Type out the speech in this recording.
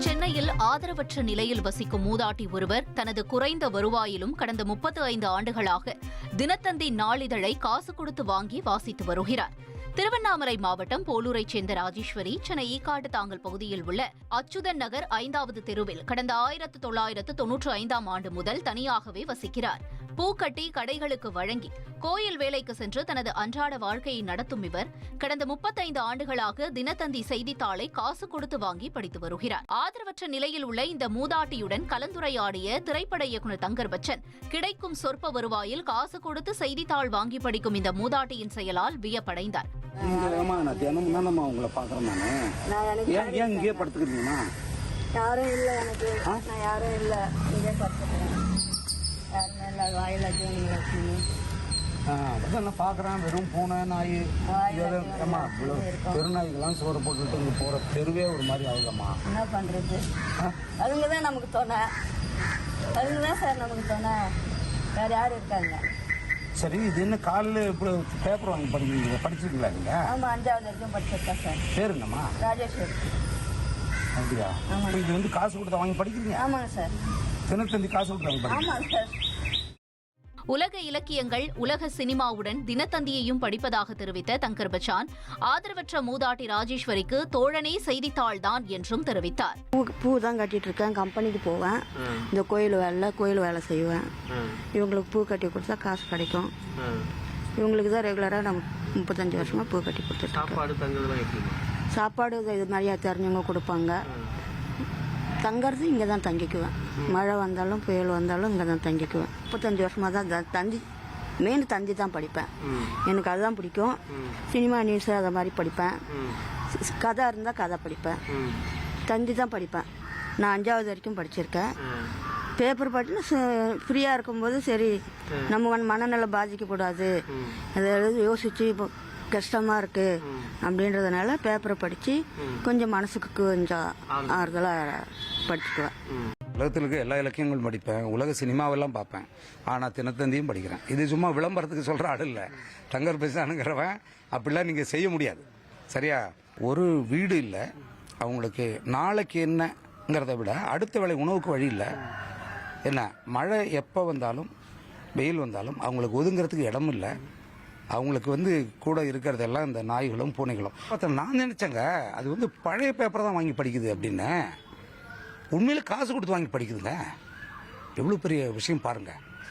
சென்னையில் ஆதரவற்ற நிலையில் வசிக்கும் மூதாட்டி ஒருவர் தனது குறைந்த வருவாயிலும் கடந்த 35 ஆண்டுகளாக தினத்தந்தி நாளிதழை காசு கொடுத்து வாங்கி வாசித்து வருகிறார். திருவண்ணாமலை மாவட்டம் போலூரைச் சேர்ந்த ராஜேஸ்வரி சென்னை ஈக்காட்டு தாங்கல் பகுதியில் உள்ள அச்சுதன் நகர் 5வது தெருவில் கடந்த 1995ஆம் ஆண்டு முதல் தனியாகவே வசிக்கிறார். பூக்கட்டி கடைகளுக்கு வழங்கி கோயில் வேலைக்கு சென்று தனது அன்றாட வாழ்க்கையை நடத்தும் இவர் கடந்த 35 ஆண்டுகளாக தினத்தந்தி செய்தித்தாளை காசு கொடுத்து வாங்கி படித்து வருகிறார். ஆதரவற்ற நிலையில் உள்ள இந்த மூதாட்டியுடன் கலந்துரையாடிய திரைப்பட இயக்குநர் தங்கர் பச்சன் கிடைக்கும் சொற்ப வருவாயில் காசு கொடுத்து செய்தித்தாள் வாங்கி படிக்கும் இந்த மூதாட்டியின் செயலால் வியப்படைந்தார். யாரும் இல்லை, எனக்கு நான் யாரும் இல்லை, இங்கே படுத்துக்கிறேன். யாருமே இல்லை, வாயில் பார்க்குறேன். வெறும் பூனை நாய் பெருநாய்கெல்லாம் சோறு போட்டுட்டு இங்கே போகிற தெருவே ஒரு மாதிரி ஆகுதம்மா. என்ன பண்ணுறது? அதுங்க தான் நமக்கு தோணை, அதுங்க தான் சார் நமக்கு தோணை, வேறு யார் இருக்காங்க? சரி, இது என்ன காலையில் இப்படி பேப்பர் வாங்கி படிச்சிருக்கீங்களா நீங்கள்? ஆமாம், 5வது வரைக்கும் படிச்சிருக்கேன் சார். பேர் என்னம்மா? ராஜேஸ்வரி. அப்படியா? இது வந்து காசு கொடுத்து வாங்கி படிக்கிறீங்க? ஆமாங்க சார். தினத்தந்தி காசு கொடுத்து வாங்கி படிக்கிறீங்க? ஆமாங்க சார். உலக இலக்கியங்கள், உலக சினிமாவுடன் தினத்தந்தியையும் படிப்பதாக தெரிவித்த தங்கர் பச்சான் ஆதரவற்ற மூதாட்டி ராஜேஸ்வரிக்கு தோழனே செய்தித்தாள் தான் என்றும் தெரிவித்தார். பூ தான் கட்டிட்டு இருக்கேன், கம்பெனிக்கு போவேன், இந்த கோயில் வேலை செய்வேன். இவங்களுக்கு பூ கட்டி கொடுத்தா காசு கிடைக்கும். இவங்களுக்கு தான் ரெகுலராக நம்ம 35 வருஷமா பூ கட்டி கொடுத்துருக்கோம். சாப்பாடு இது மாதிரியா தெரிஞ்சவங்க கொடுப்பாங்க. தங்கறது இங்கே தான் தங்கிக்குவேன். மழை வந்தாலும் புயல் வந்தாலும் இங்கே தான் தங்கிக்குவேன். 35 வருஷமாக தான் தந்தி, மெயின் தந்தி தான் படிப்பேன். எனக்கு அதுதான் பிடிக்கும். சினிமா நியூஸ் அதை மாதிரி படிப்பேன். கதை இருந்தால் கதை படிப்பேன். தந்தி தான் படிப்பேன். நான் 5வது வரைக்கும் படிச்சிருக்கேன். பேப்பர் படித்து ஃப்ரீயாக இருக்கும்போது சரி நம்ம மனநல பாதிக்கக்கூடாது, அதை யோசித்து இப்போ கஷ்டமாக இருக்குது அப்படின்றதுனால பேப்பரை படித்து கொஞ்சம் மனசுக்கு கொஞ்சம் ஆறுதலாக படிச்சுக்குவேன். உலகத்தில் இருக்க எல்லா இலக்கியங்களும் படிப்பேன், உலக சினிமாவெல்லாம் பார்ப்பேன். ஆனால் தினத்தந்தியும் படிக்கிறேன். இது சும்மா விளம்பரத்துக்கு சொல்கிற ஆள் இல்லை. தங்கர் பச்சானுங்கிறவன் அப்படிலாம் நீங்கள் செய்ய முடியாது. சரியா? ஒரு வீடு இல்லை அவங்களுக்கு, நாளைக்கு என்னங்கிறத விட அடுத்த வேளை உணவுக்கு வழி இல்லை. என்ன மழை எப்போ வந்தாலும் வெயில் வந்தாலும் அவங்களுக்கு ஒதுங்கிறதுக்கு இடம் இல்லை. அவங்களுக்கு வந்து கூட இருக்கிறதெல்லாம் இந்த நாய்களும் பூனைகளும். நான் நினைச்சேங்க அது வந்து பழைய பேப்பர் தான் வாங்கி படிக்குது அப்படின்னு. உண்மையில காசு கொடுத்து வாங்கி படிக்குதுங்க. எவ்வளோ பெரிய விஷயம் பாருங்க.